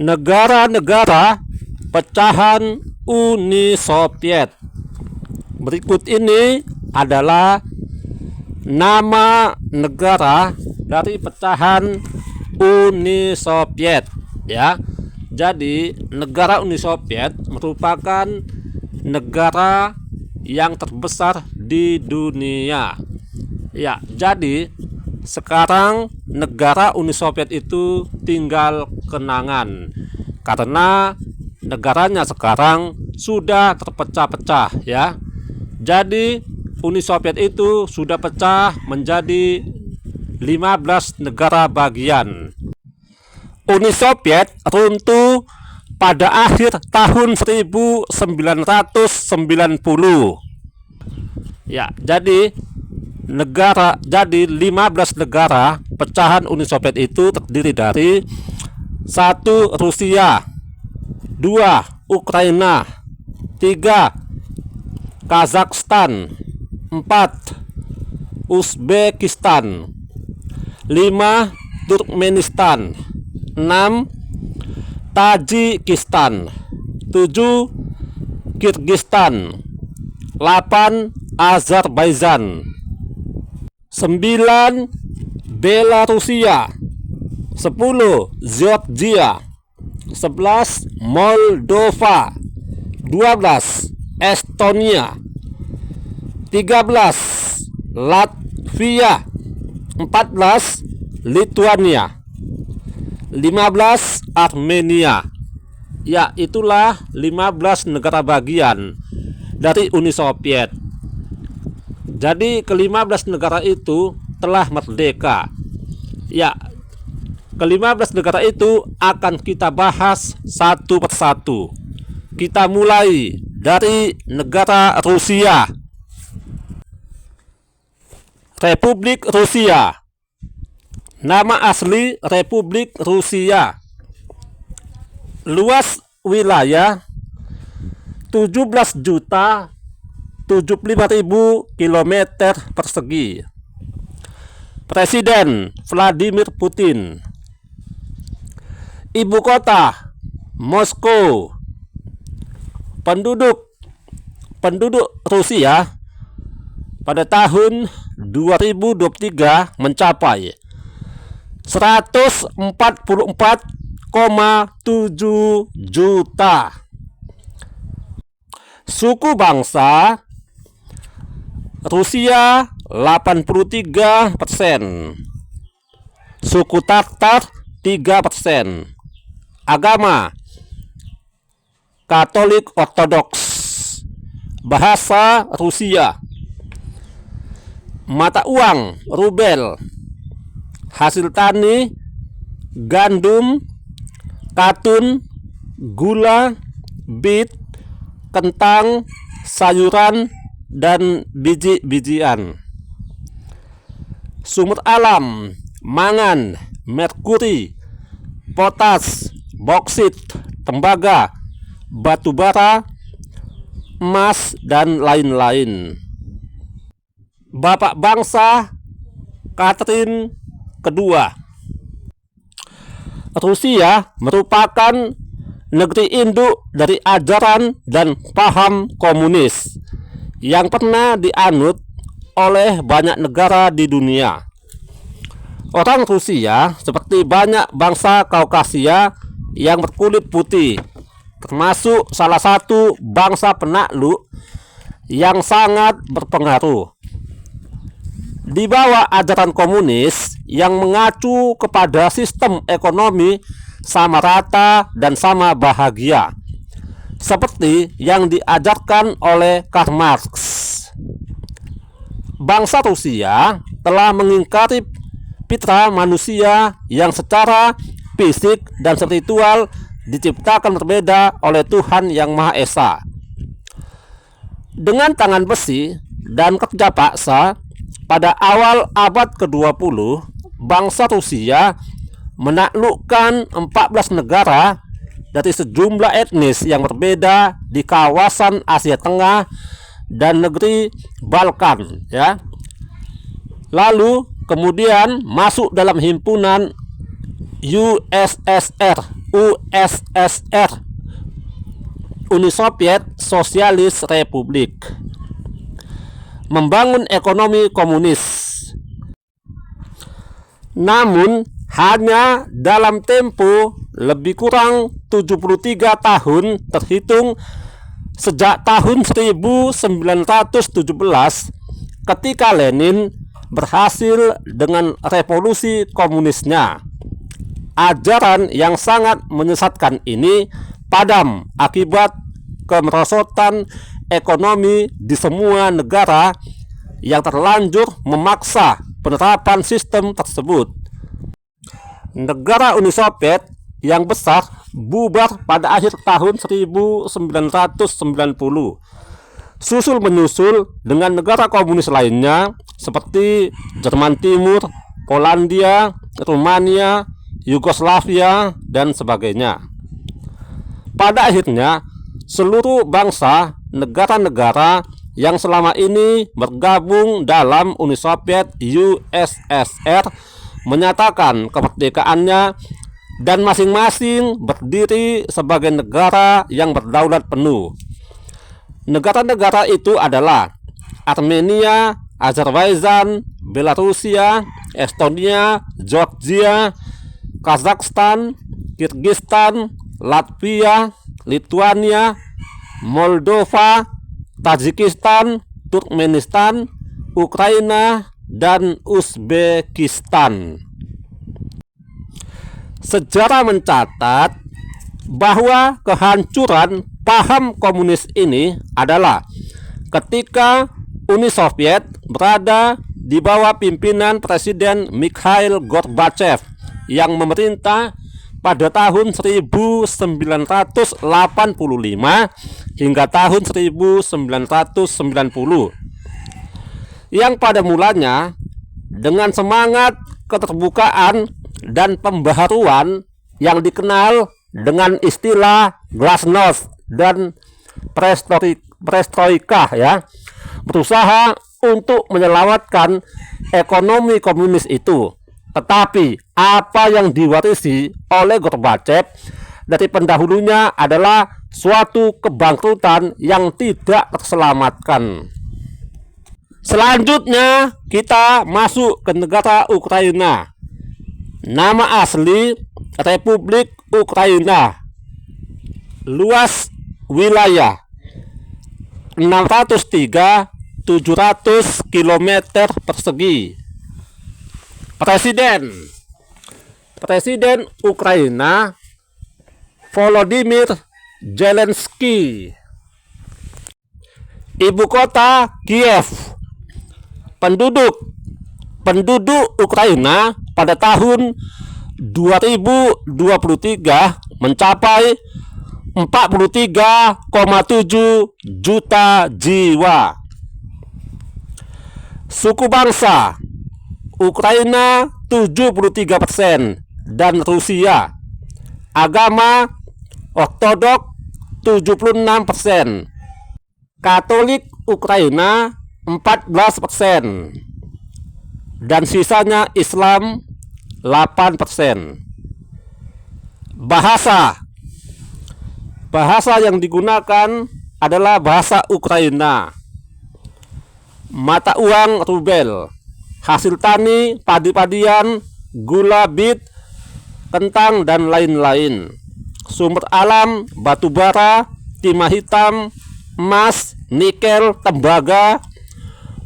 negara-negara pecahan Uni Soviet. Berikut ini adalah nama negara dari pecahan Uni Soviet, ya. Jadi negara Uni Soviet merupakan negara yang terbesar di dunia. Ya, jadi sekarang negara Uni Soviet itu tinggal kenangan karena negaranya sekarang sudah terpecah-pecah, ya. Jadi Uni Soviet itu sudah pecah menjadi 15 negara bagian. Uni Soviet runtuh pada akhir tahun 1990. Ya, jadi 15 negara pecahan Uni Soviet itu terdiri dari 1. Rusia, 2. Ukraina, 3. Kazakhstan, 4. Uzbekistan, 5. Turkmenistan, 6. Tajikistan, 7. Kirgistan, 8. Azerbaijan, 9. Belarusia, 10. Georgia, 11. Moldova, 12. Estonia, 13. Latvia, 14. Lithuania, 15. Armenia. Ya, itulah 15 negara bagian dari Uni Soviet. Jadi ke-15 negara itu telah merdeka. Ya, ke-15 negara itu akan kita bahas satu persatu. Kita mulai dari negara Rusia. Republik Rusia. Nama asli Republik Rusia. Luas wilayah 17.075.000 km persegi. Presiden Vladimir Putin. Ibu kota Moskow. Penduduk Rusia pada tahun 2023 mencapai 144,7 juta. Suku bangsa Rusia 83%. Suku Tatar 3%. Agama Katolik Ortodoks. Bahasa Rusia. Mata uang rubel. Hasil tani gandum, katun, gula, bit, kentang, sayuran, dan biji-bijian. Sumber alam mangan, merkuri, potas, boksit, tembaga, batu bara, emas, dan lain-lain. Bapak bangsa Catherine kedua. Rusia merupakan negeri induk dari ajaran dan paham komunis yang pernah dianut oleh banyak negara di dunia. Orang Rusia seperti banyak bangsa Kaukasia yang berkulit putih, termasuk salah satu bangsa penakluk yang sangat berpengaruh. Di bawah ajaran komunis yang mengacu kepada sistem ekonomi sama rata dan sama bahagia, seperti yang diajarkan oleh Karl Marx. Bangsa Rusia telah mengingkari fitrah manusia yang secara fisik dan spiritual diciptakan berbeda oleh Tuhan Yang Maha Esa. Dengan tangan besi dan kerja paksa, pada awal abad ke-20, bangsa Rusia menaklukkan 14 negara dari sejumlah etnis yang berbeda di kawasan Asia Tengah dan negeri Balkan, ya. Lalu kemudian masuk dalam himpunan USSR USSR, Uni Soviet Sosialis Republik, membangun ekonomi komunis. Namun hanya dalam tempo lebih kurang 73 tahun terhitung sejak tahun 1917 ketika Lenin berhasil dengan revolusi komunisnya. Ajaran yang sangat menyesatkan ini padam akibat kemerosotan ekonomi di semua negara yang terlanjur memaksa penerapan sistem tersebut. Negara Uni Soviet yang besar bubar pada akhir tahun 1990. Susul menyusul dengan negara komunis lainnya seperti Jerman Timur, Polandia, Rumania, Yugoslavia, dan sebagainya. Pada akhirnya, seluruh bangsa negara-negara yang selama ini bergabung dalam Uni Soviet USSR menyatakan kemerdekaannya dan masing-masing berdiri sebagai negara yang berdaulat penuh. Negara-negara itu adalah Armenia, Azerbaijan, Belarusia, Estonia, Georgia, Kazakhstan, Kirgistan, Latvia, Lithuania, Moldova, Tajikistan, Turkmenistan, Ukraina, dan Uzbekistan. Sejarah mencatat bahwa kehancuran paham komunis ini adalah ketika Uni Soviet berada di bawah pimpinan Presiden Mikhail Gorbachev yang memerintah pada tahun 1985 hingga tahun 1990, yang pada mulanya dengan semangat keterbukaan dan pembaharuan yang dikenal dengan istilah glasnost dan perestroika, ya, berusaha untuk menyelamatkan ekonomi komunis itu. Tetapi apa yang diwarisi oleh Gorbachev dari pendahulunya adalah suatu kebangkrutan yang tidak terselamatkan. Selanjutnya kita masuk ke negara Ukraina. Nama asli Republik Ukraina. Luas wilayah 603.700 km persegi. Presiden Ukraina Volodymyr Zelensky. Ibu kota Kiev. Penduduk Ukraina pada tahun 2023 mencapai 43,7 juta jiwa. Suku bangsa Ukraina 73% dan Rusia. Agama Ortodok 76%. Katolik Ukraina 14% dan sisanya Islam 8%. Bahasa yang digunakan adalah bahasa Ukraina. Mata uang rubel. Hasil tani padi-padian, gula bit, kentang, dan lain-lain. Sumber alam batu bara, timah hitam, emas, nikel, tembaga,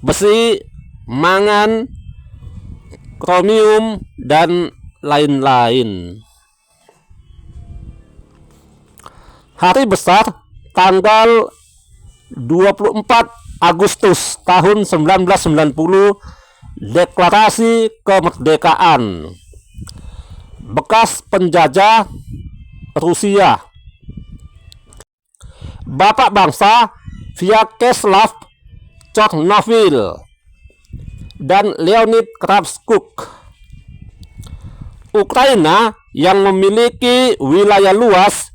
besi, mangan, kromium, dan lain-lain. Hari besar tanggal 24 Agustus tahun 1990, Deklarasi Kemerdekaan. Bekas penjajah Rusia. Bapak bangsa Vyacheslav Chornovil dan Leonid Kravchuk. Ukraina yang memiliki wilayah luas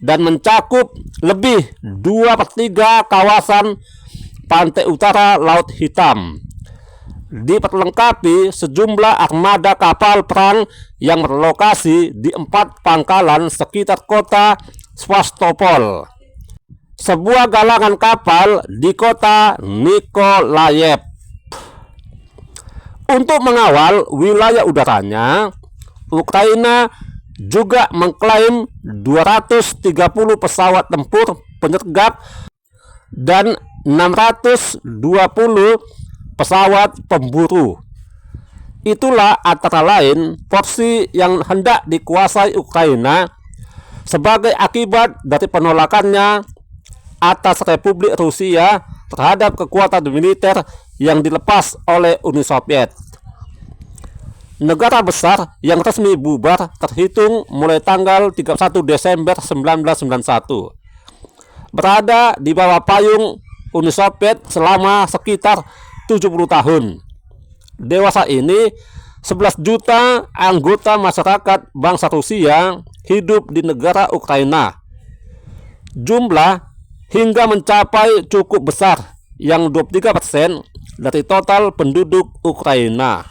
dan mencakup lebih 2/3 kawasan pantai utara Laut Hitam diperlengkapi sejumlah armada kapal perang yang berlokasi di 4 pangkalan sekitar kota Sevastopol, sebuah galangan kapal di kota Nikolaev. Untuk mengawal wilayah udaranya, Ukraina juga mengklaim 230 pesawat tempur penyergap dan 620 pesawat pemburu. Itulah antara lain porsi yang hendak dikuasai Ukraina sebagai akibat dari penolakannya atas Republik Rusia terhadap kekuatan militer yang dilepas oleh Uni Soviet. Negara besar yang resmi bubar terhitung mulai tanggal 31 Desember 1991. Berada di bawah payung Uni Soviet selama sekitar 70 tahun. Dewasa ini 11 juta anggota masyarakat bangsa Rusia hidup di negara Ukraina. Jumlah hingga mencapai cukup besar, yang 23% dari total penduduk Ukraina.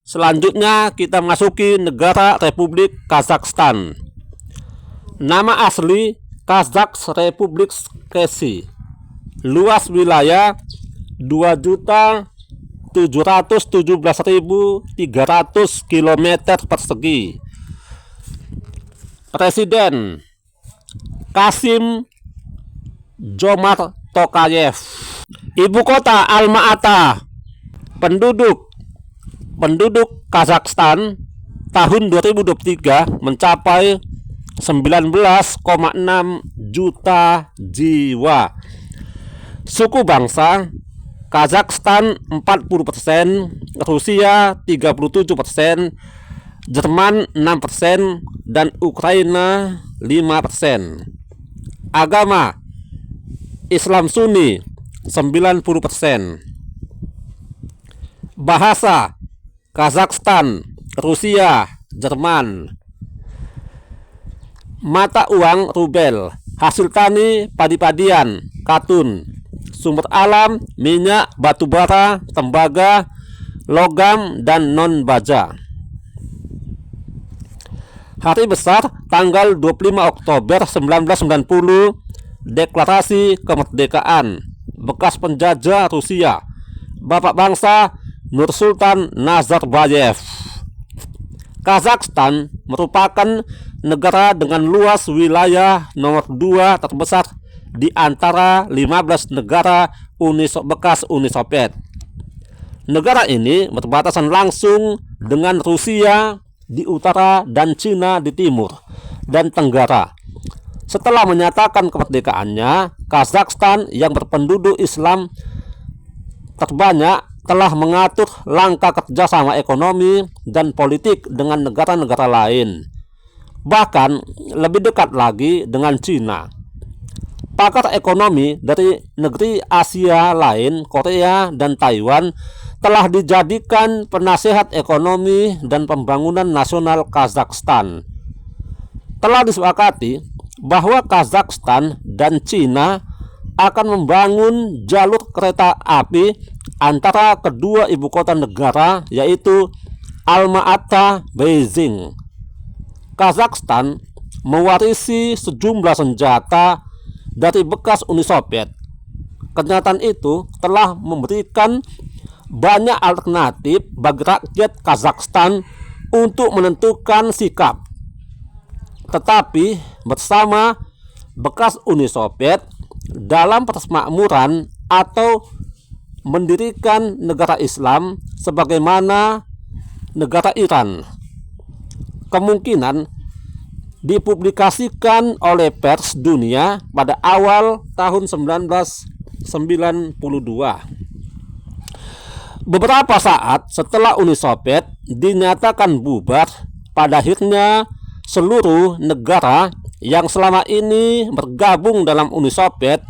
Selanjutnya kita masuki negara Republik Kazakhstan. Nama asli Kazakh Republic Kesi. Luas wilayah 2.717.300 km persegi. Presiden Kasim Jomart Tokayev. Ibu kota Alma-Ata. Penduduk Kazakhstan tahun 2023 mencapai 19,6 juta jiwa. Suku bangsa Kazakhstan 40%, Rusia 37%, Jerman 6%, dan Ukraina 5%. Agama Islam Sunni 90%. Bahasa Kazakhstan, Rusia, Jerman. Mata uang rubel. Hasil tani padi-padian, katun. Sumber alam minyak, batu bara, tembaga, logam, dan non-baja. Hari besar tanggal 25 Oktober 1990. Deklarasi kemerdekaan. Bekas penjajah Rusia, Bapak Bangsa Nursultan Nazarbayev. Kazakhstan merupakan negara dengan luas wilayah nomor 2 terbesar di antara 15 negara bekas Uni Soviet. Negara ini berbatasan langsung dengan Rusia di utara dan Cina di timur dan tenggara. Setelah menyatakan kemerdekaannya, Kazakhstan yang berpenduduk Islam terbanyak telah mengatur langkah kerjasama ekonomi dan politik dengan negara-negara lain, bahkan lebih dekat lagi dengan Cina. Pakar ekonomi dari negeri Asia lain, Korea dan Taiwan, telah dijadikan penasehat ekonomi dan pembangunan nasional Kazakhstan. Telah disepakati bahwa Kazakhstan dan Cina akan membangun jalur kereta api antara kedua ibu kota negara, yaitu Alma-Ata, Beijing. Kazakhstan mewarisi sejumlah senjata dari bekas Uni Soviet. Kenyataan itu telah memberikan banyak alternatif bagi rakyat Kazakhstan untuk menentukan sikap. Tetapi bersama bekas Uni Soviet dalam persemakmuran atau mendirikan negara Islam sebagaimana negara Iran, kemungkinan dipublikasikan oleh pers dunia pada awal tahun 1992. Beberapa saat setelah Uni Soviet dinyatakan bubar, pada akhirnya seluruh negara yang selama ini bergabung dalam Uni Soviet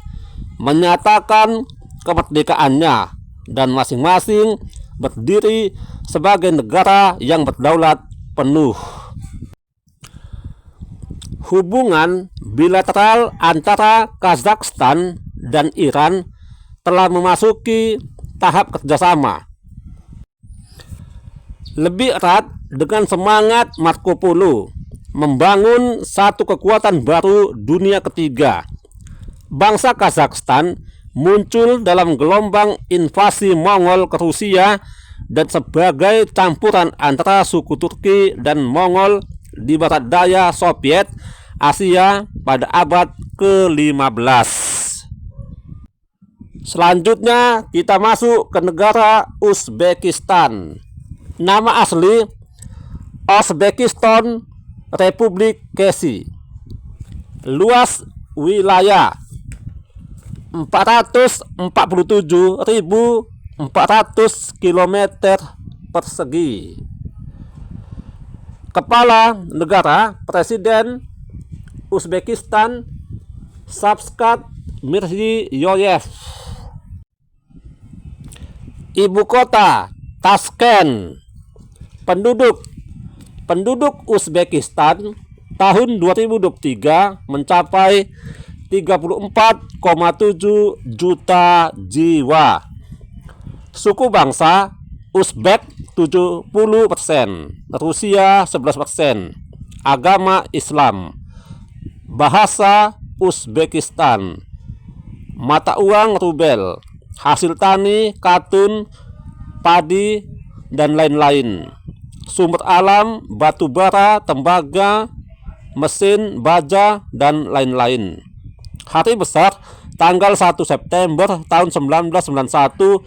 menyatakan kemerdekaannya dan masing-masing berdiri sebagai negara yang berdaulat penuh. Hubungan bilateral antara Kazakhstan dan Iran telah memasuki tahap kerjasama lebih erat dengan semangat Marco Polo membangun satu kekuatan baru dunia ketiga. Bangsa Kazakhstan muncul dalam gelombang invasi Mongol ke Rusia dan sebagai campuran antara suku Turki dan Mongol di barat daya Soviet Asia pada abad ke-15. Selanjutnya kita masuk ke negara Uzbekistan. Nama asli Uzbekistan Republik Keshi. Luas wilayah 447.400 km persegi. Kepala negara Presiden Uzbekistan Shavkat Mirziyoyev. Ibu kota Tashkent. Penduduk Uzbekistan tahun 2023 mencapai 34,7 juta jiwa. Suku bangsa Uzbek 70%, Rusia 11%, agama Islam, bahasa Uzbekistan, mata uang rubel, hasil tani, katun, padi, dan lain-lain. Sumber alam, batu bara, tembaga, mesin, baja, dan lain-lain. Hari besar tanggal 1 September tahun 1991,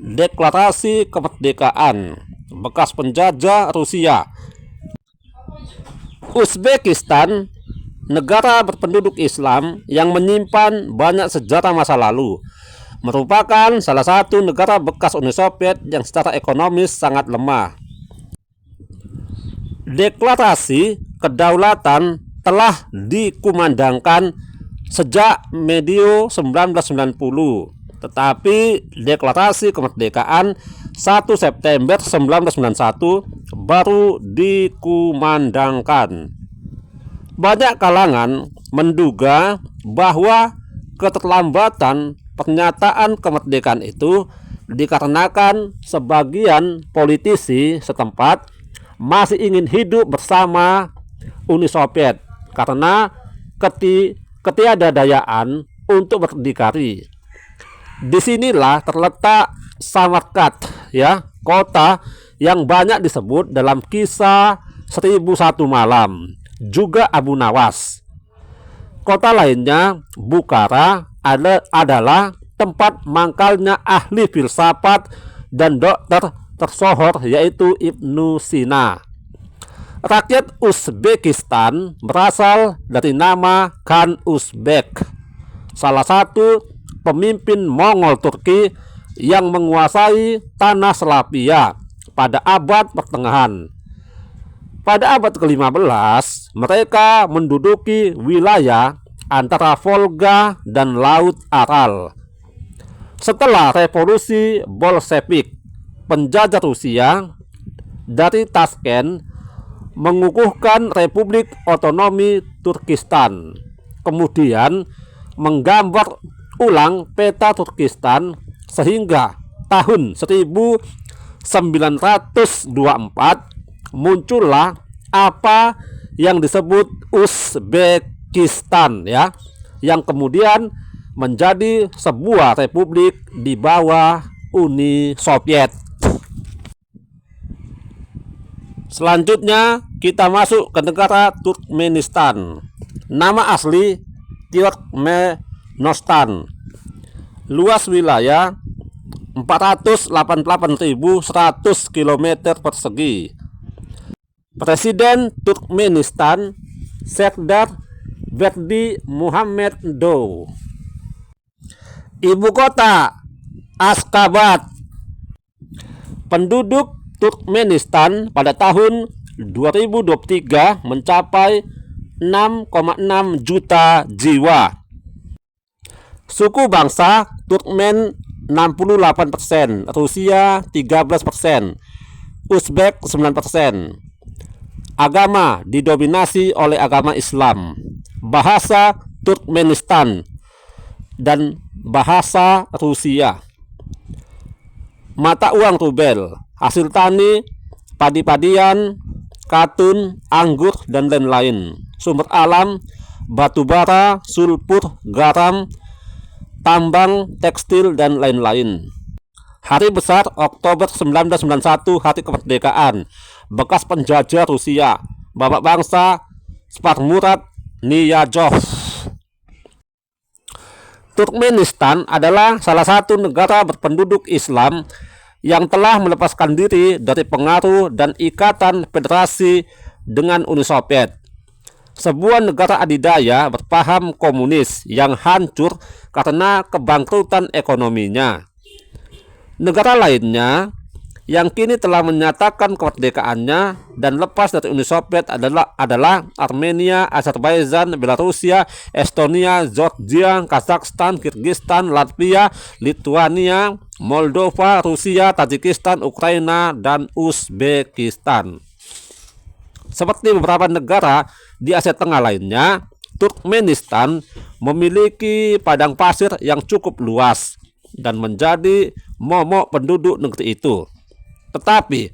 Deklarasi Kemerdekaan bekas penjajah Rusia. Uzbekistan negara berpenduduk Islam yang menyimpan banyak sejarah masa lalu, merupakan salah satu negara bekas Uni Soviet yang secara ekonomis sangat lemah. Deklarasi kedaulatan telah dikumandangkan sejak medio 1990, tetapi deklarasi kemerdekaan 1 September 1991 baru dikumandangkan. Banyak kalangan menduga bahwa keterlambatan pernyataan kemerdekaan itu dikarenakan sebagian politisi setempat masih ingin hidup bersama Uni Soviet karena ketiadadayaan untuk berdikari. Disinilah terletak Samarkand, ya, kota yang banyak disebut dalam kisah 1001 malam, juga Abu Nawas. Kota lainnya, Bukhara, adalah tempat mangkalnya ahli filsafat dan dokter tersohor, yaitu Ibnu Sina. Rakyat Uzbekistan berasal dari nama Khan Uzbek, salah satu pemimpin Mongol Turki yang menguasai tanah Slavia pada abad pertengahan. Pada abad ke-15, mereka menduduki wilayah antara Volga dan Laut Aral. Setelah revolusi Bolshevik, penjajah Rusia dari Tashkent mengukuhkan Republik Otonomi Turkistan, kemudian menggambar ulang peta Turkistan sehingga tahun 1924 muncullah apa yang disebut Uzbekistan, ya, yang kemudian menjadi sebuah republik di bawah Uni Soviet. Selanjutnya kita masuk ke negara Turkmenistan. Nama asli Turkmenistan. Luas wilayah 488.100 km persegi. Presiden Turkmenistan Serdar Berdi Muhamedov. Ibu kota Ashgabat. Penduduk Turkmenistan pada tahun 2023 mencapai 6,6 juta jiwa. Suku bangsa Turkmen 68%, Rusia 13%, Uzbek 9%. Agama didominasi oleh agama Islam. Bahasa Turkmenistan dan bahasa Rusia. Mata uang rubel. Hasil tani padi-padian, katun, anggur, dan lain-lain. Sumber alam, batu bara, sulfur, garam, tambang, tekstil, dan lain-lain. Hari besar Oktober 1991, hari kemerdekaan. Bekas penjajah Rusia, bapak bangsa Sparmurad Niyazov. Turkmenistan adalah salah satu negara berpenduduk Islam yang telah melepaskan diri dari pengaruh dan ikatan federasi dengan Uni Soviet, sebuah negara adidaya berpaham komunis yang hancur karena kebangkrutan ekonominya. Negara lainnya yang kini telah menyatakan kemerdekaannya dan lepas dari Uni Soviet adalah Armenia, Azerbaijan, Belarusia, Estonia, Georgia, Kazakhstan, Kirgistan, Latvia, Lituania, Moldova, Rusia, Tajikistan, Ukraina, dan Uzbekistan. Seperti beberapa negara di Asia Tengah lainnya, Turkmenistan memiliki padang pasir yang cukup luas dan menjadi momok penduduk negeri itu. Tetapi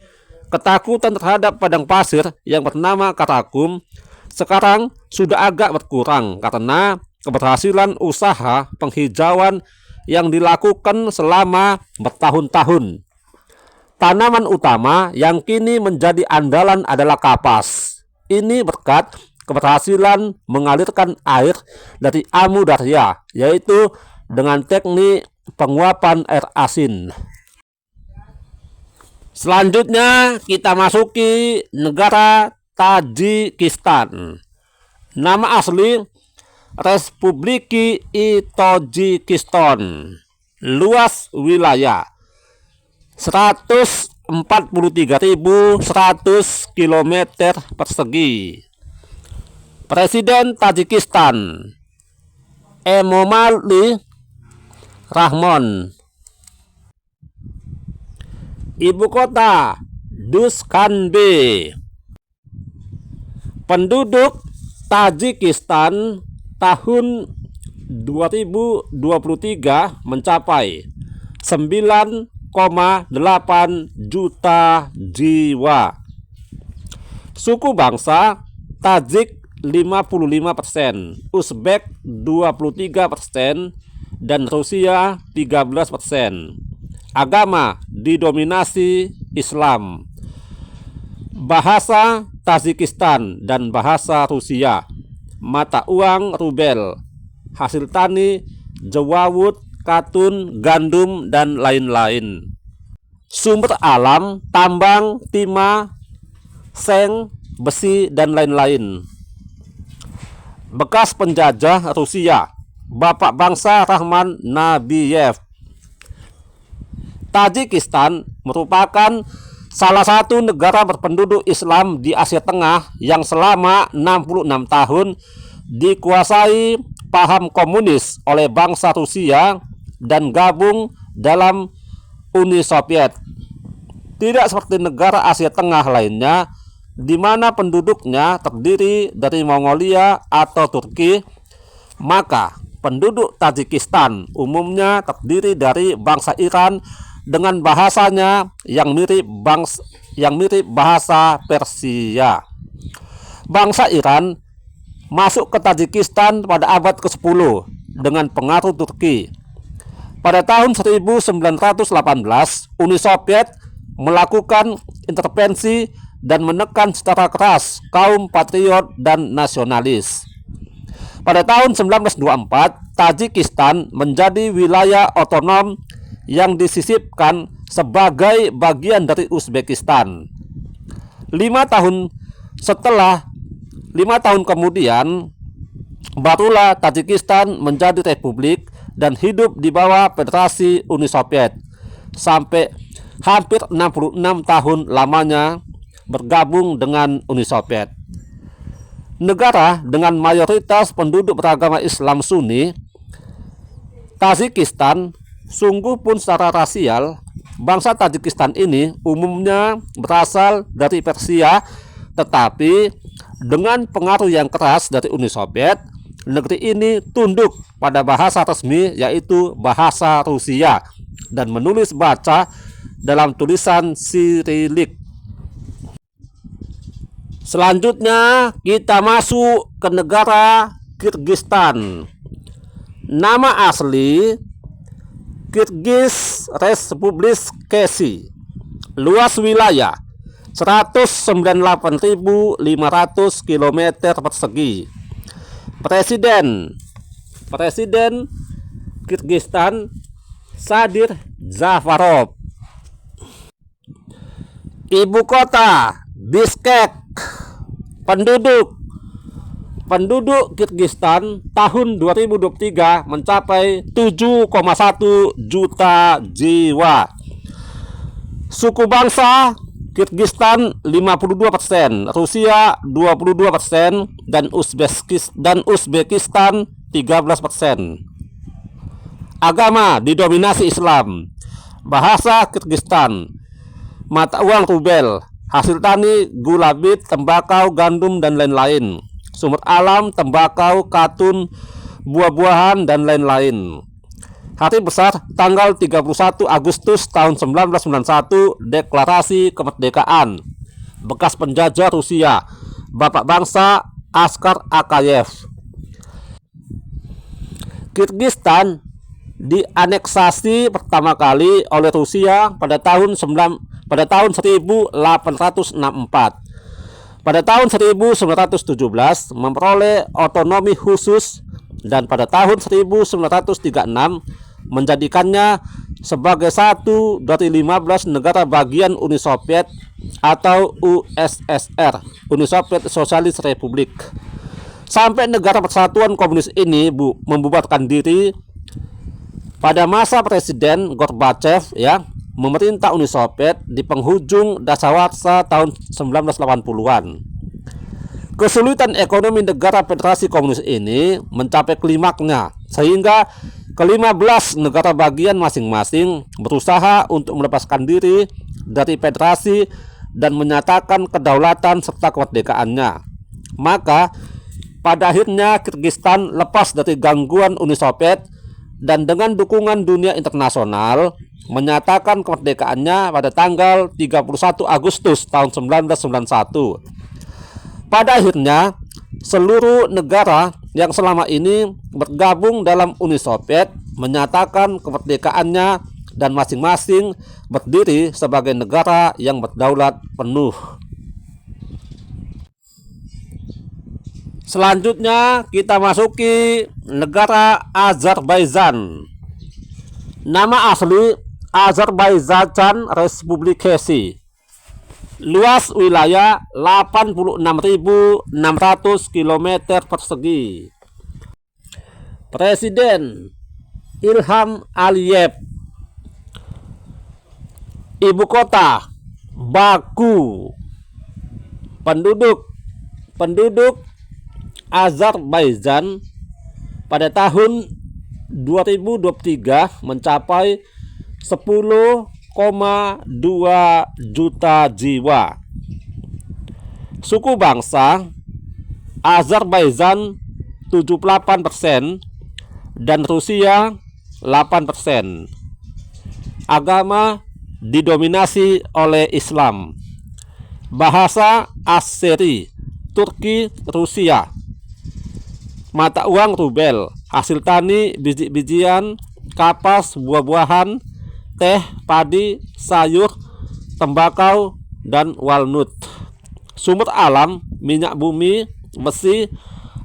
ketakutan terhadap padang pasir yang bernama Karakum sekarang sudah agak berkurang karena keberhasilan usaha penghijauan yang dilakukan selama bertahun-tahun. Tanaman utama yang kini menjadi andalan adalah kapas. Ini berkat keberhasilan mengalirkan air dari Amu Darya, yaitu dengan teknik penguapan air asin. Selanjutnya kita masuki negara Tajikistan. Nama asli Republiki Tajikistan. Luas wilayah 143.100 km persegi. Presiden Tajikistan Emomali Rahmon. Ibu kota Dushanbe. Penduduk Tajikistan tahun 2023 mencapai 9,8 juta jiwa. Suku bangsa Tajik 55%, Uzbek 23%, dan Rusia 13%. Agama didominasi Islam. Bahasa Tajikistan dan bahasa Rusia. Mata uang rubel. Hasil tani jawawut, katun, gandum, dan lain-lain. Sumber alam tambang, timah, seng, besi, dan lain-lain. Bekas penjajah Rusia, bapak bangsa Rahman Nabiyev. Tajikistan merupakan salah satu negara berpenduduk Islam di Asia Tengah yang selama 66 tahun dikuasai paham komunis oleh bangsa Rusia dan gabung dalam Uni Soviet. Tidak seperti negara Asia Tengah lainnya di mana penduduknya terdiri dari Mongolia atau Turki, maka penduduk Tajikistan umumnya terdiri dari bangsa Iran dengan bahasanya yang mirip bahasa Persia. Bangsa Iran masuk ke Tajikistan pada abad ke-10 dengan pengaruh Turki. Pada tahun 1918, Uni Soviet melakukan intervensi dan menekan secara keras kaum patriot dan nasionalis. Pada tahun 1924, Tajikistan menjadi wilayah otonom yang disisipkan sebagai bagian dari Uzbekistan. 5 tahun kemudian, barulah Tajikistan menjadi republik dan hidup di bawah Federasi Uni Soviet sampai hampir 66 tahun lamanya bergabung dengan Uni Soviet. Negara dengan mayoritas penduduk beragama Islam Sunni, Tajikistan sungguh pun secara rasial, bangsa Tajikistan ini umumnya berasal dari Persia, tetapi dengan pengaruh yang keras dari Uni Soviet, negeri ini tunduk pada bahasa resmi yaitu bahasa Rusia dan menulis baca dalam tulisan Sirilik. Selanjutnya kita masuk ke negara Kyrgyzstan. Nama asli Kyrgyz Republic Keshi. Luas wilayah 198.500 km persegi. Presiden Kyrgyzstan Sadir Japarov. Ibu kota Bishkek. Penduduk Kyrgyzstan tahun 2023 mencapai 7,1 juta jiwa. Suku bangsa Kyrgyzstan 52%, Rusia 22%, dan Uzbekistan 13%. Agama didominasi Islam. Bahasa Kyrgyzstan, mata uang rubel, hasil tani gula bit, tembakau, gandum, dan lain-lain. Sumber alam tembakau, katun, buah-buahan, dan lain-lain. Hari besar tanggal 31 Agustus tahun 1991, Deklarasi Kemerdekaan. Bekas penjajah Rusia, Bapak Bangsa Askar Akayev. Kyrgyzstan dianeksasi pertama kali oleh Rusia pada tahun 1864. Pada tahun 1917 memperoleh otonomi khusus, dan pada tahun 1936 menjadikannya sebagai satu dari 15 negara bagian Uni Soviet atau USSR, Uni Soviet Sosialis Republik. Sampai negara persatuan komunis ini membubarkan diri pada masa Presiden Gorbachev memerintah Uni Soviet di penghujung dasawarsa tahun 1980-an. Kesulitan ekonomi negara Federasi Komunis ini mencapai klimaknya, sehingga ke-15 negara bagian masing-masing berusaha untuk melepaskan diri dari federasi dan menyatakan kedaulatan serta kemerdekaannya. Maka pada akhirnya Kyrgyzstan lepas dari gangguan Uni Soviet dan dengan dukungan dunia internasional menyatakan kemerdekaannya pada tanggal 31 Agustus tahun 1991. Pada akhirnya, seluruh negara yang selama ini bergabung dalam Uni Soviet menyatakan kemerdekaannya dan masing-masing berdiri sebagai negara yang berdaulat penuh. Selanjutnya kita masuki negara Azerbaijan. Nama asli Azerbaijan Republik Keshi. Luas wilayah 86.600 km persegi. Presiden Ilham Aliyev. Ibu kota Baku. Penduduk Azerbaijan pada tahun 2023 mencapai 10,2 juta jiwa. Suku bangsa Azerbaijan 78% dan Rusia 8%. Agama didominasi oleh Islam. Bahasa Azeri, Turki, Rusia. Mata uang rubel, hasil tani biji-bijian, kapas, buah-buahan, teh, padi, sayur, tembakau, dan walnut. Sumber alam, minyak bumi, besi,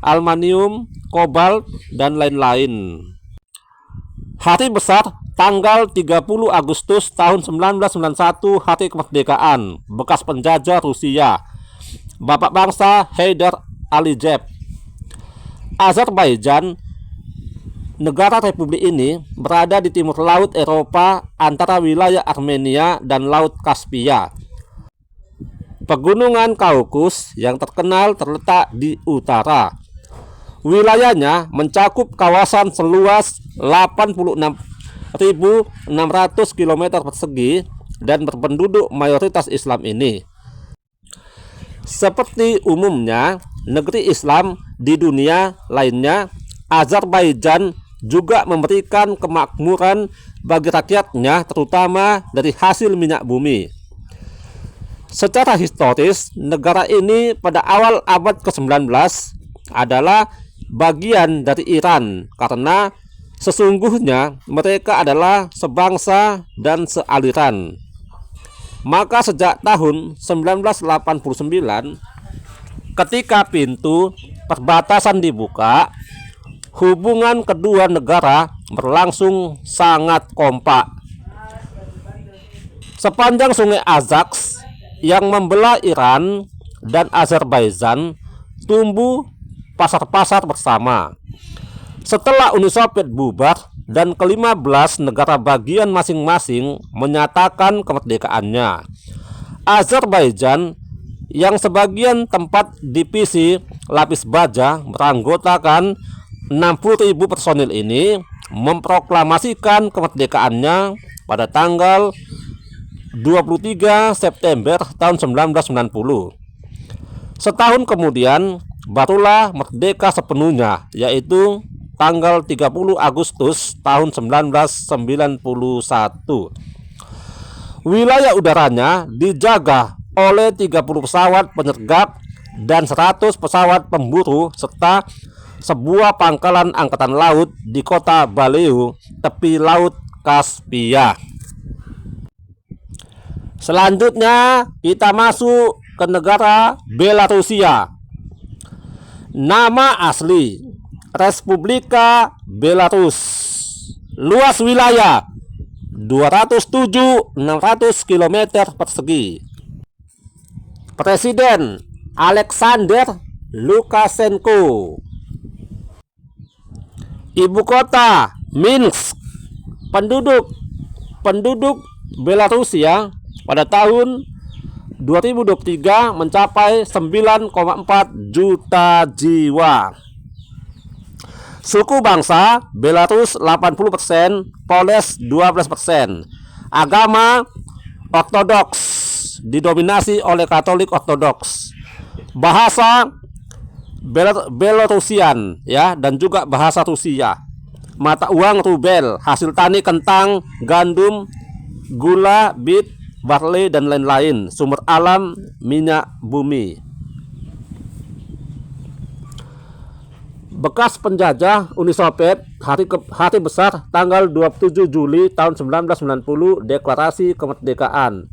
aluminium, kobalt, dan lain-lain. Hari besar tanggal 30 Agustus tahun 1991, hari kemerdekaan, bekas penjajah Rusia, Bapak Bangsa Heydar Aliyev. Azerbaijan, negara republik ini berada di timur laut Eropa antara wilayah Armenia dan Laut Kaspia. Pegunungan Kaukus yang terkenal terletak di utara. Wilayahnya mencakup kawasan seluas 86.600 km persegi dan berpenduduk mayoritas Islam ini. Seperti umumnya negeri Islam di dunia lainnya, Azerbaijan juga memberikan kemakmuran bagi rakyatnya, terutama dari hasil minyak bumi. Secara historis, negara ini pada awal abad ke-19 adalah bagian dari Iran karena sesungguhnya mereka adalah sebangsa dan sealiran. Maka sejak tahun 1989, ketika pintu perbatasan dibuka, hubungan kedua negara berlangsung sangat kompak. Sepanjang sungai Azaks yang membelah Iran dan Azerbaijan tumbuh pasar-pasar bersama. Setelah Uni Soviet bubar dan ke-15 negara bagian masing-masing menyatakan kemerdekaannya, Azerbaijan yang sebagian tempat divisi lapis baja beranggotakan 60.000 personil ini memproklamasikan kemerdekaannya pada tanggal 23 September tahun 1990. Setahun kemudian barulah merdeka sepenuhnya, yaitu tanggal 30 Agustus tahun 1991. Wilayah udaranya dijaga oleh 30 pesawat penyergap dan 100 pesawat pemburu serta sebuah pangkalan angkatan laut di kota Baleu, tepi laut Kaspia. Selanjutnya kita masuk ke negara Belarusia. Nama asli Respublika Belarus. Luas wilayah 207.600 km persegi. Presiden Alexander Lukashenko. Ibu kota Minsk. Penduduk Belarusia pada tahun 2023 mencapai 9,4 juta jiwa. Suku bangsa Belarus 80%, Poles 12%. Agama Ortodoks, didominasi oleh Katolik Ortodoks. Bahasa Belarusian ya, dan juga bahasa Rusia. Mata uang rubel, hasil tani kentang, gandum, gula, bit, barley dan lain-lain. Sumber alam minyak bumi. Bekas penjajah Uni Soviet, hari besar tanggal 27 Juli tahun 1990, deklarasi kemerdekaan.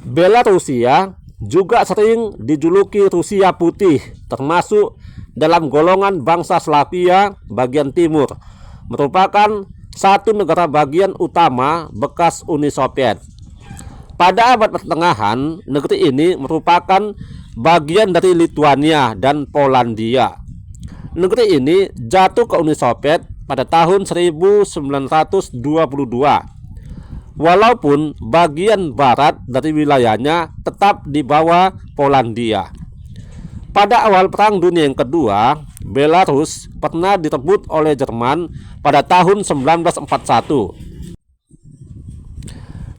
Belarusia juga sering dijuluki Rusia Putih, termasuk dalam golongan bangsa Slavia bagian timur, merupakan satu negara bagian utama bekas Uni Soviet. Pada abad pertengahan, negeri ini merupakan bagian dari Lituania dan Polandia. Negeri ini jatuh ke Uni Soviet pada tahun 1922. Walaupun bagian barat dari wilayahnya tetap di bawah Polandia. Pada awal Perang Dunia yang Kedua, Belarus pernah direbut oleh Jerman pada tahun 1941.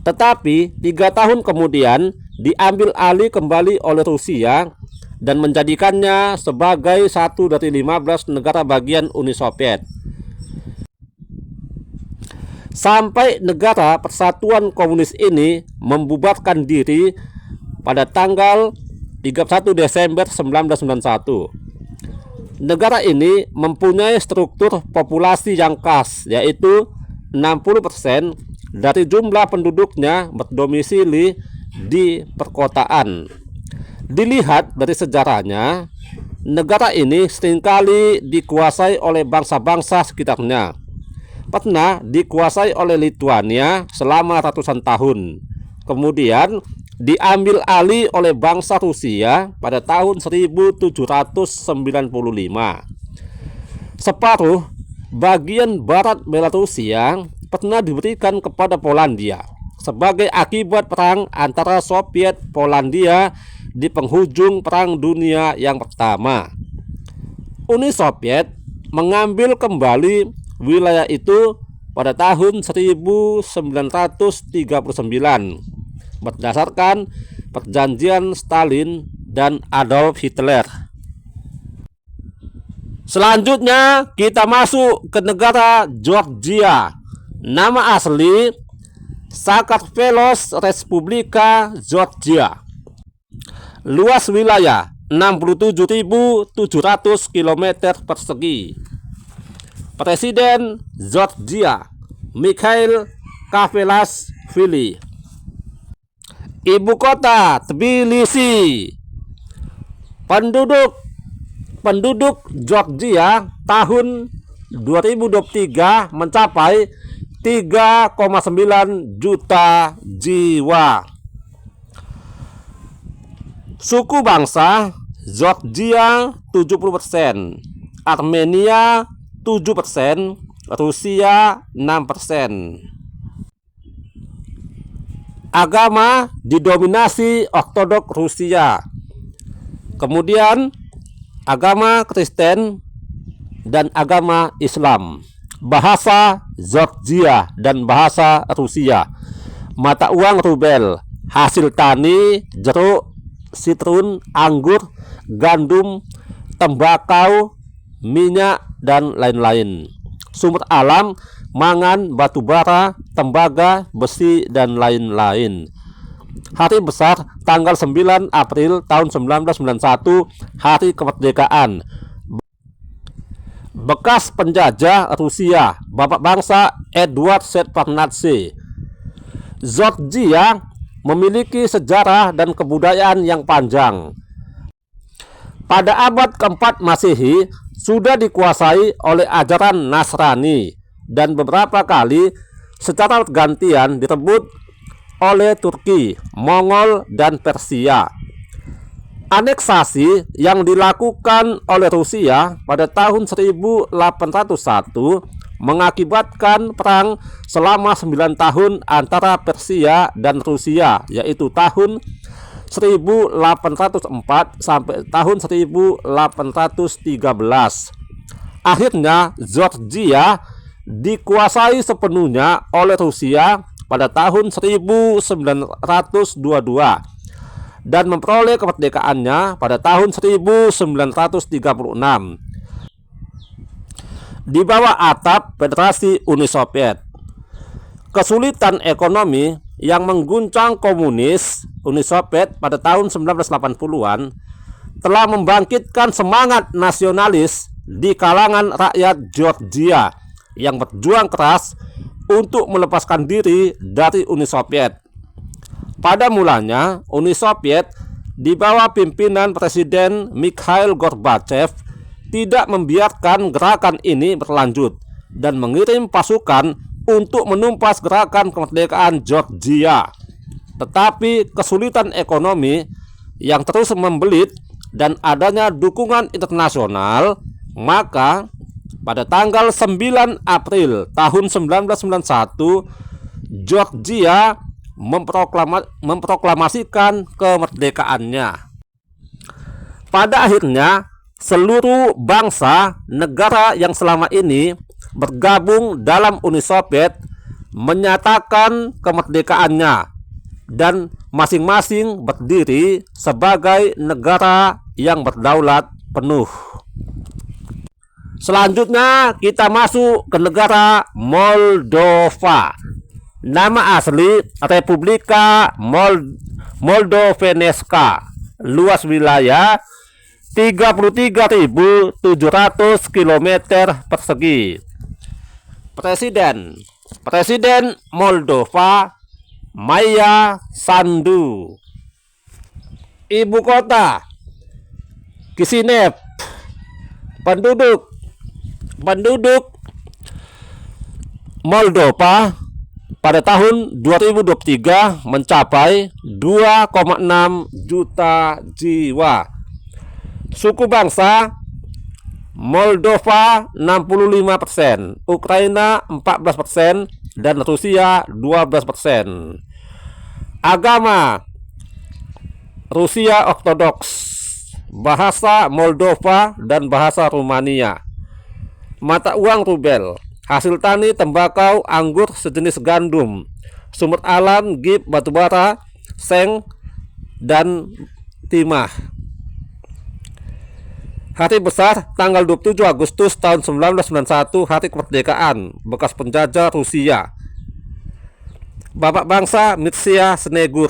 Tetapi 3 tahun kemudian diambil alih kembali oleh Rusia dan menjadikannya sebagai satu dari 15 negara bagian Uni Soviet. Sampai negara Persatuan Komunis ini membubarkan diri pada tanggal 31 Desember 1991. Negara ini mempunyai struktur populasi yang khas, yaitu 60% dari jumlah penduduknya berdomisili di perkotaan. Dilihat dari sejarahnya, negara ini seringkali dikuasai oleh bangsa-bangsa sekitarnya. Pernah dikuasai oleh Lituania selama ratusan tahun. Kemudian diambil alih oleh bangsa Rusia pada tahun 1795. Separuh bagian barat Belarusia pernah diberikan kepada Polandia sebagai akibat perang antara Soviet Polandia di penghujung Perang Dunia yang Pertama. Uni Soviet mengambil kembali wilayah itu pada tahun 1939 berdasarkan perjanjian Stalin dan Adolf Hitler. Selanjutnya kita masuk ke negara Georgia. Nama asli Sakartvelos Respublika Georgia. Luas wilayah 67.700 km persegi. Presiden Georgia Mikhail Saakashvili. Ibu kota Tbilisi. Penduduk Georgia tahun 2023 mencapai 3,9 juta jiwa. Suku bangsa Georgia 70%, Armenia 7%, Rusia 6%. Agama didominasi Ortodoks Rusia, kemudian agama Kristen dan agama Islam. Bahasa Georgia dan bahasa Rusia. Mata uang rubel. Hasil tani jeruk, sitrun, anggur, gandum, tembakau, minyak, dan lain-lain. Sumber alam, mangan, batu bara, tembaga, besi, dan lain-lain. Hari besar tanggal 9 April tahun 1991, hari kemerdekaan. Bekas penjajah Rusia, bapak bangsa Edward Shevardnadze. Georgia memiliki sejarah dan kebudayaan yang panjang. Pada abad keempat Masehi sudah dikuasai oleh ajaran Nasrani dan beberapa kali secara gantian direbut oleh Turki, Mongol, dan Persia. Aneksasi yang dilakukan oleh Rusia pada tahun 1801 mengakibatkan perang selama 9 tahun antara Persia dan Rusia, yaitu tahun 1804 sampai tahun 1813. Akhirnya Georgia dikuasai sepenuhnya oleh Rusia pada tahun 1922 dan memperoleh kemerdekaannya pada tahun 1936 di bawah atap Federasi Uni Soviet. Kesulitan ekonomi yang mengguncang komunis Uni Soviet pada tahun 1980-an telah membangkitkan semangat nasionalis di kalangan rakyat Georgia yang berjuang keras untuk melepaskan diri dari Uni Soviet. Pada mulanya, Uni Soviet di bawah pimpinan Presiden Mikhail Gorbachev tidak membiarkan gerakan ini berlanjut dan mengirim pasukan untuk menumpas gerakan kemerdekaan Georgia. Tetapi kesulitan ekonomi yang terus membelit dan adanya dukungan internasional, maka pada tanggal 9 April tahun 1991 Georgia memproklamasikan kemerdekaannya. Pada akhirnya seluruh bangsa negara yang selama ini bergabung dalam Uni Soviet menyatakan kemerdekaannya dan masing-masing berdiri sebagai negara yang berdaulat penuh. Selanjutnya kita masuk ke negara Moldova. Nama asli Republika Moldoveneska. Luas wilayah 33.700 km persegi. Presiden Moldova Maia Sandu. Ibu kota Kishinev. Penduduk Moldova pada tahun 2023 mencapai 2,6 juta jiwa. Suku bangsa Moldova 65%, Ukraina 14%, dan Rusia 12%. Agama Rusia Ortodoks, bahasa Moldova dan bahasa Rumania. Mata uang rubel. Hasil tani tembakau, anggur, sejenis gandum. Sumber alam gip, batubara, seng, dan timah. Hari besar tanggal 27 Agustus tahun 1991, hari kemerdekaan bekas penjajah Rusia. Bapak bangsa Mircea Snegur.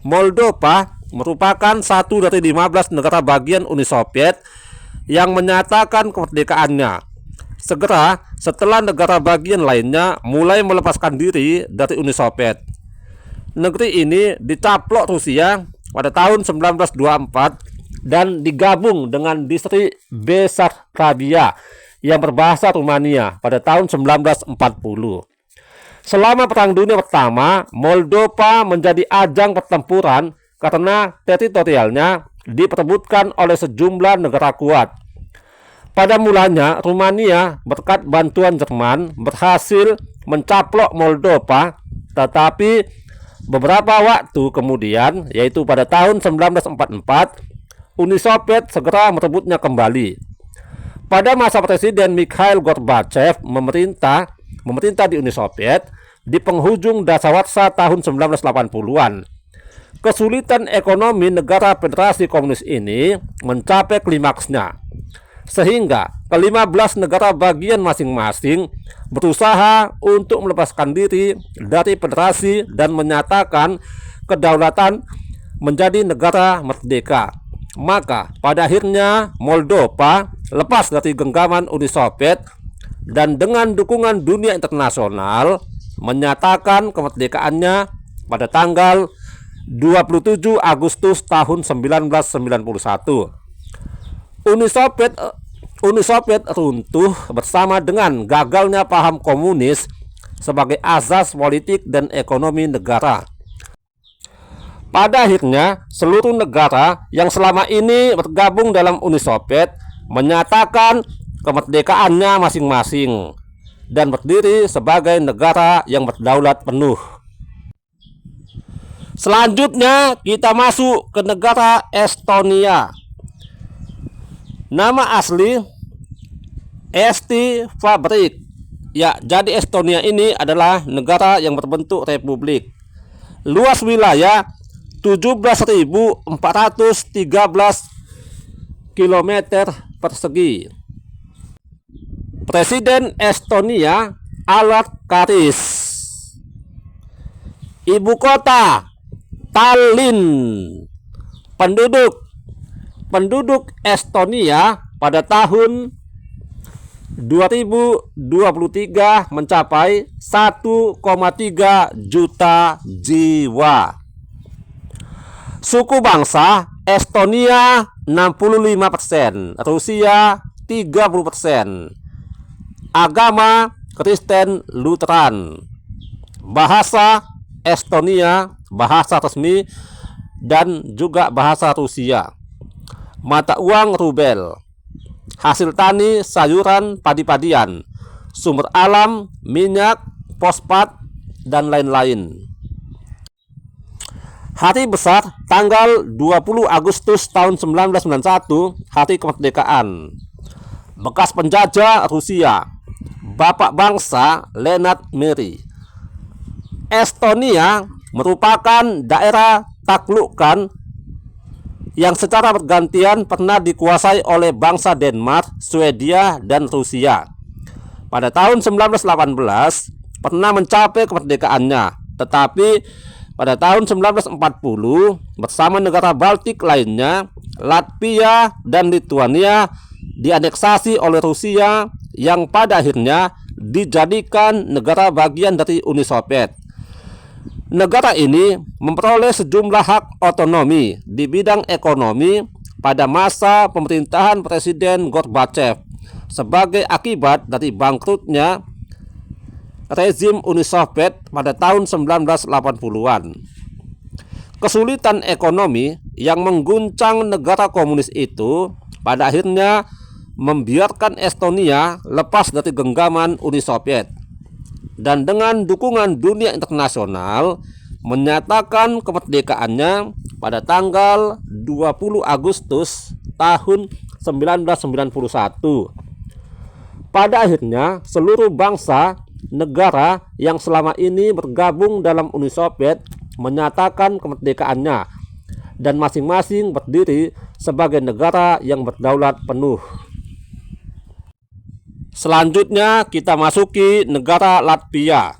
Moldova merupakan satu dari 15 negara bagian Uni Soviet yang menyatakan kemerdekaannya segera setelah negara bagian lainnya mulai melepaskan diri dari Uni Soviet. Negeri ini dicaplok Rusia pada tahun 1924 dan digabung dengan distrik Besarabia yang berbahasa Rumania pada tahun 1940. Selama Perang Dunia Pertama, Moldova menjadi ajang pertempuran karena teritorialnya diperebutkan oleh sejumlah negara kuat. Pada mulanya, Rumania berkat bantuan Jerman berhasil mencaplok Moldova, tetapi beberapa waktu kemudian, yaitu pada tahun 1944, Uni Soviet segera merebutnya kembali. Pada masa Presiden Mikhail Gorbachev memerintah di Uni Soviet di penghujung dasawarsa tahun 1980-an. Kesulitan ekonomi negara Federasi Komunis ini mencapai klimaksnya, sehingga ke-15 negara bagian masing-masing berusaha untuk melepaskan diri dari federasi dan menyatakan kedaulatan menjadi negara merdeka. Maka pada akhirnya Moldova lepas dari genggaman Uni Soviet dan dengan dukungan dunia internasional menyatakan kemerdekaannya pada tanggal 27 Agustus tahun 1991. Uni Soviet runtuh bersama dengan gagalnya paham komunis sebagai asas politik dan ekonomi negara. Pada akhirnya, seluruh negara yang selama ini bergabung dalam Uni Soviet menyatakan kemerdekaannya masing-masing dan berdiri sebagai negara yang berdaulat penuh. Selanjutnya kita masuk ke negara Estonia. Nama asli Eesti Vabariik. Ya, jadi Estonia ini adalah negara yang berbentuk republik. Luas wilayah 17.413 km persegi. Presiden Estonia Alar Karis. Ibu kota Tallinn. Penduduk Estonia pada tahun 2023 mencapai 1,3 juta jiwa. Suku bangsa Estonia 65%, Rusia 30%. Agama Kristen Lutheran. Bahasa Estonia bahasa resmi dan juga bahasa Rusia. Mata uang rubel. Hasil tani sayuran padi-padian. Sumber alam minyak, fosfat dan lain-lain. Hari besar tanggal 20 Agustus tahun 1991, hari kemerdekaan. Bekas penjajah Rusia, Bapak bangsa Leonard Meri. Estonia merupakan daerah taklukan yang secara bergantian pernah dikuasai oleh bangsa Denmark, Swedia, dan Rusia. Pada tahun 1918 pernah mencapai kemerdekaannya, tetapi pada tahun 1940 bersama negara Baltik lainnya, Latvia dan Lituania dianeksasi oleh Rusia yang pada akhirnya dijadikan negara bagian dari Uni Soviet. Negara ini memperoleh sejumlah hak otonomi di bidang ekonomi pada masa pemerintahan Presiden Gorbachev sebagai akibat dari bangkrutnya rezim Uni Soviet pada tahun 1980-an. Kesulitan ekonomi yang mengguncang negara komunis itu pada akhirnya membiarkan Estonia lepas dari genggaman Uni Soviet dan dengan dukungan dunia internasional menyatakan kemerdekaannya pada tanggal 20 Agustus tahun 1991. Pada akhirnya seluruh bangsa negara yang selama ini bergabung dalam Uni Soviet menyatakan kemerdekaannya dan masing-masing berdiri sebagai negara yang berdaulat penuh. Selanjutnya kita masuki negara Latvia.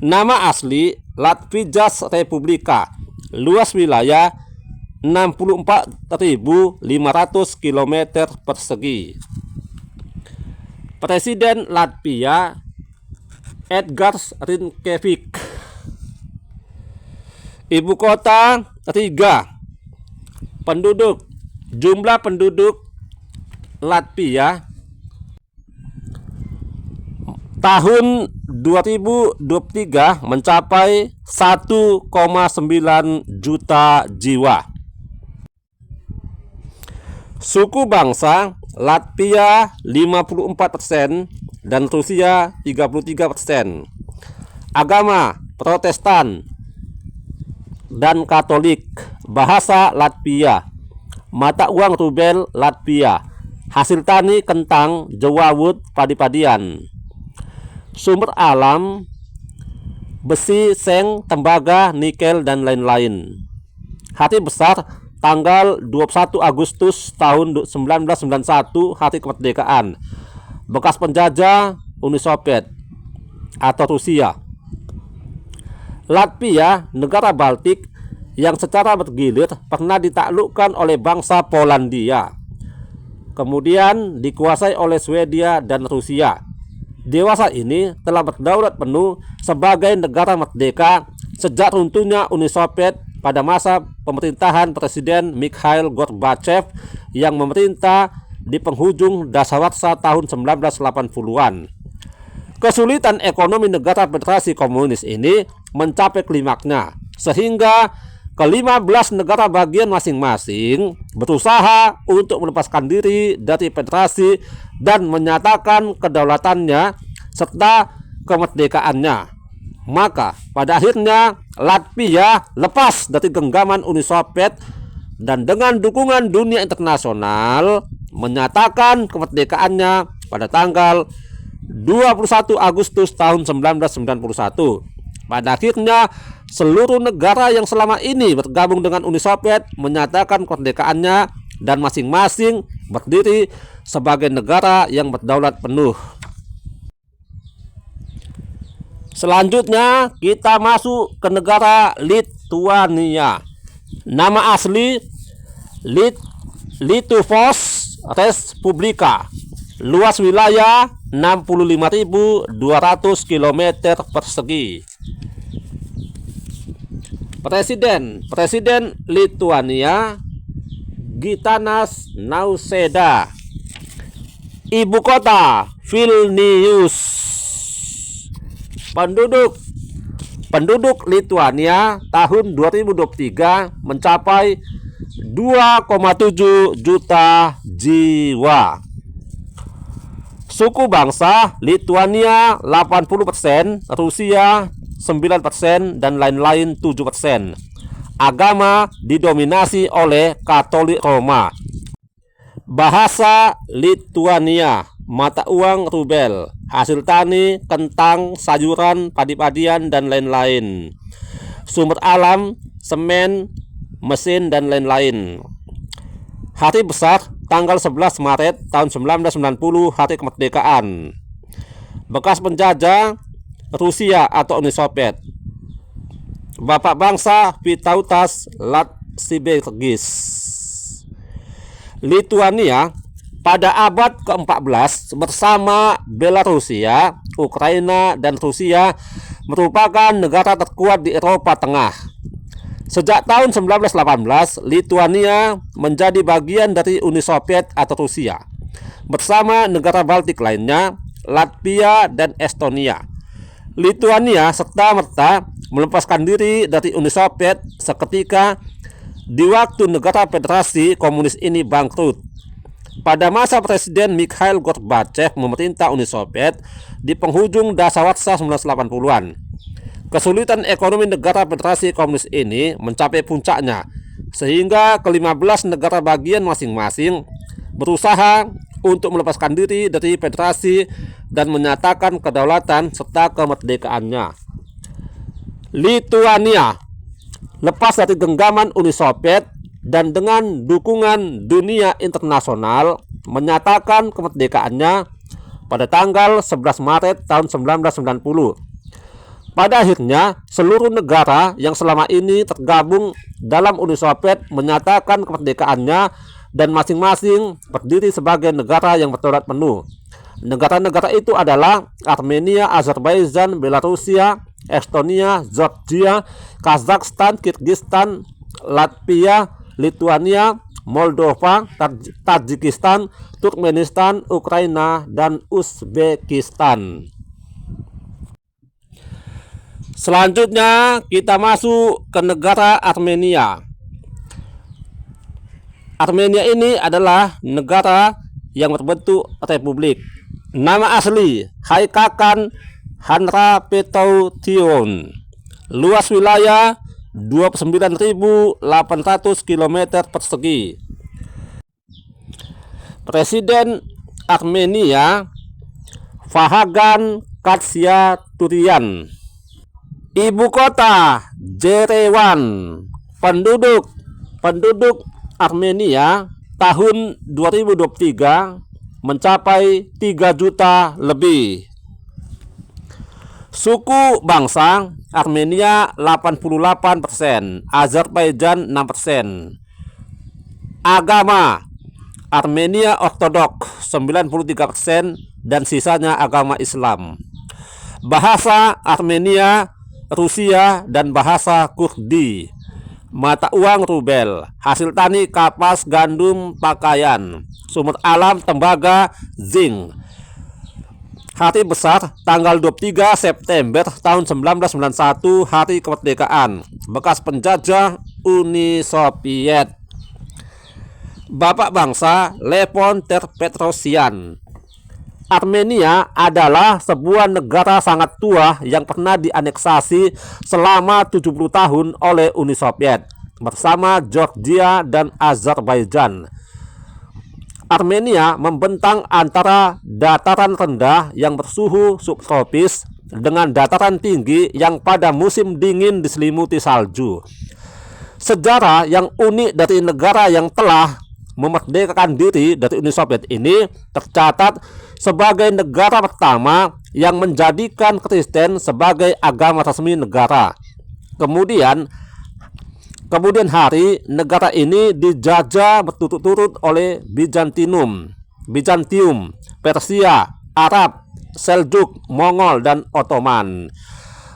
Nama asli Latvijas Republika, luas wilayah 64.500 km persegi. Presiden Latvia Edgars Rinkēvičs. Ibu kota Riga. Penduduk. Jumlah penduduk Latvia tahun 2023 mencapai 1,9 juta jiwa. Suku bangsa Latvia 54% dan Rusia 33%. Agama Protestan dan Katolik. Bahasa Latvia. Mata uang rubel Latvia. Hasil tani kentang, jewawut, padi-padian. Sumber alam besi, seng, tembaga, nikel, dan lain-lain. Hari besar tanggal 21 Agustus tahun 1991, hari kemerdekaan. Bekas penjajah Uni Soviet atau Rusia. Latvia, negara Baltik yang secara bergilir pernah ditaklukkan oleh bangsa Polandia, kemudian dikuasai oleh Swedia dan Rusia. Dewasa ini telah berdaulat penuh sebagai negara merdeka sejak runtuhnya Uni Soviet pada masa pemerintahan Presiden Mikhail Gorbachev yang memerintah di penghujung dasawarsa tahun 1980-an. Kesulitan ekonomi negara Federasi Komunis ini mencapai klimaksnya, sehingga ke-15 negara bagian masing-masing berusaha untuk melepaskan diri dari federasi dan menyatakan kedaulatannya serta kemerdekaannya. Maka pada akhirnya Latvia lepas dari genggaman Uni Soviet dan dengan dukungan dunia internasional menyatakan kemerdekaannya pada tanggal 21 Agustus tahun 1991. Pada akhirnya seluruh negara yang selama ini bergabung dengan Uni Soviet menyatakan kemerdekaannya dan masing-masing berdiri sebagai negara yang berdaulat penuh. Selanjutnya kita masuk ke negara Lituania. Nama asli Lietuvos Respublika. Luas wilayah 65.200 km persegi. Presiden Lituania Gitanas Nausėda. Ibu kota Vilnius. Penduduk Lituania tahun 2023 mencapai 2,7 juta jiwa. Suku bangsa Lituania 80%, Rusia 9%, dan lain-lain 7%. Agama didominasi oleh Katolik Roma. Bahasa Lituania, mata uang rubel, hasil tani, kentang, sayuran, padi-padian, dan lain-lain. Sumber alam, semen, mesin, dan lain-lain. Hari besar tanggal 11 Maret tahun 1990, hari kemerdekaan. Bekas penjajah Rusia atau Uni Soviet. Bapak bangsa Vytautas Landsbergis. Lituania pada abad ke-14 bersama Belarusia, Ukraina, dan Rusia merupakan negara terkuat di Eropa Tengah. Sejak tahun 1918, Lituania menjadi bagian dari Uni Soviet atau Rusia bersama negara Baltik lainnya, Latvia dan Estonia. Lituania serta-merta melepaskan diri dari Uni Soviet seketika di waktu negara Federasi Komunis ini bangkrut. Pada masa Presiden Mikhail Gorbachev memerintah Uni Soviet di penghujung dasawarsa 1980-an. Kesulitan ekonomi negara Federasi Komunis ini mencapai puncaknya, sehingga ke-15 negara bagian masing-masing berusaha untuk melepaskan diri dari federasi dan menyatakan kedaulatan serta kemerdekaannya. Lituania lepas dari genggaman Uni Soviet dan dengan dukungan dunia internasional menyatakan kemerdekaannya pada tanggal 11 Maret tahun 1990. Pada akhirnya, seluruh negara yang selama ini tergabung dalam Uni Soviet menyatakan kemerdekaannya dan masing-masing berdiri sebagai negara yang berdaulat penuh. Negara-negara itu adalah Armenia, Azerbaijan, Belarusia, Estonia, Georgia, Kazakhstan, Kyrgyzstan, Latvia, Lithuania, Moldova, Tajikistan, Turkmenistan, Ukraina, dan Uzbekistan. Selanjutnya kita masuk ke negara Armenia. Armenia ini adalah negara yang berbentuk republik. Nama asli Haikakan Hanrapetoution. Luas wilayah 29.800 km persegi. Presiden Armenia Vahagan Khatchaturian. Ibu kota Yerevan. Penduduk Armenia tahun 2023 mencapai 3 juta lebih. Suku bangsa Armenia 88%, Azerbaijan 6%. Agama Armenia Ortodoks 93% dan sisanya agama Islam. Bahasa Armenia Rusia dan bahasa Kurdi. Mata uang rubel. Hasil tani kapas, gandum, pakaian. Sumber alam tembaga, zinc. Hari besar tanggal 23 September tahun 1991, hari kemerdekaan. Bekas penjajah Uni Soviet. Bapak bangsa Levon Ter-Petrosyan. Armenia adalah sebuah negara sangat tua yang pernah dianeksasi selama 70 tahun oleh Uni Soviet bersama Georgia dan Azerbaijan. Armenia membentang antara dataran rendah yang bersuhu subtropis dengan dataran tinggi yang pada musim dingin diselimuti salju. Sejarah yang unik dari negara yang telah memerdekakan diri dari Uni Soviet ini tercatat sebagai negara pertama yang menjadikan Kristen sebagai agama resmi negara. Kemudian hari negara ini dijajah berturut-turut oleh Bizantium, Persia, Arab, Seljuk, Mongol, dan Ottoman.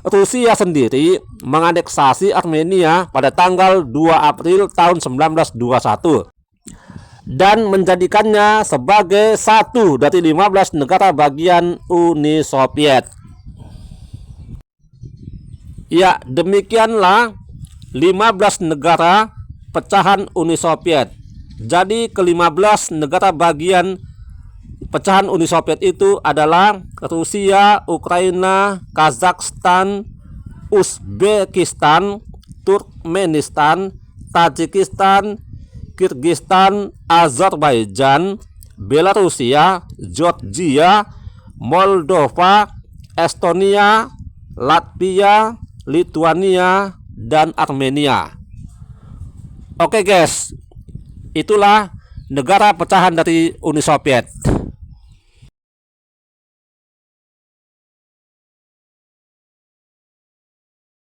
Rusia sendiri menganeksasi Armenia pada tanggal 2 April tahun 1921 dan menjadikannya sebagai satu dari 15 negara bagian Uni Soviet. Ya, demikianlah 15 negara pecahan Uni Soviet. Jadi ke-15 negara bagian pecahan Uni Soviet itu adalah Rusia, Ukraina, Kazakhstan, Uzbekistan, Turkmenistan, Tajikistan, Kyrgyzstan, Azerbaijan, Belarusia, Georgia, Moldova, Estonia, Latvia, Lithuania, dan Armenia. Oke guys, itulah negara pecahan dari Uni Soviet.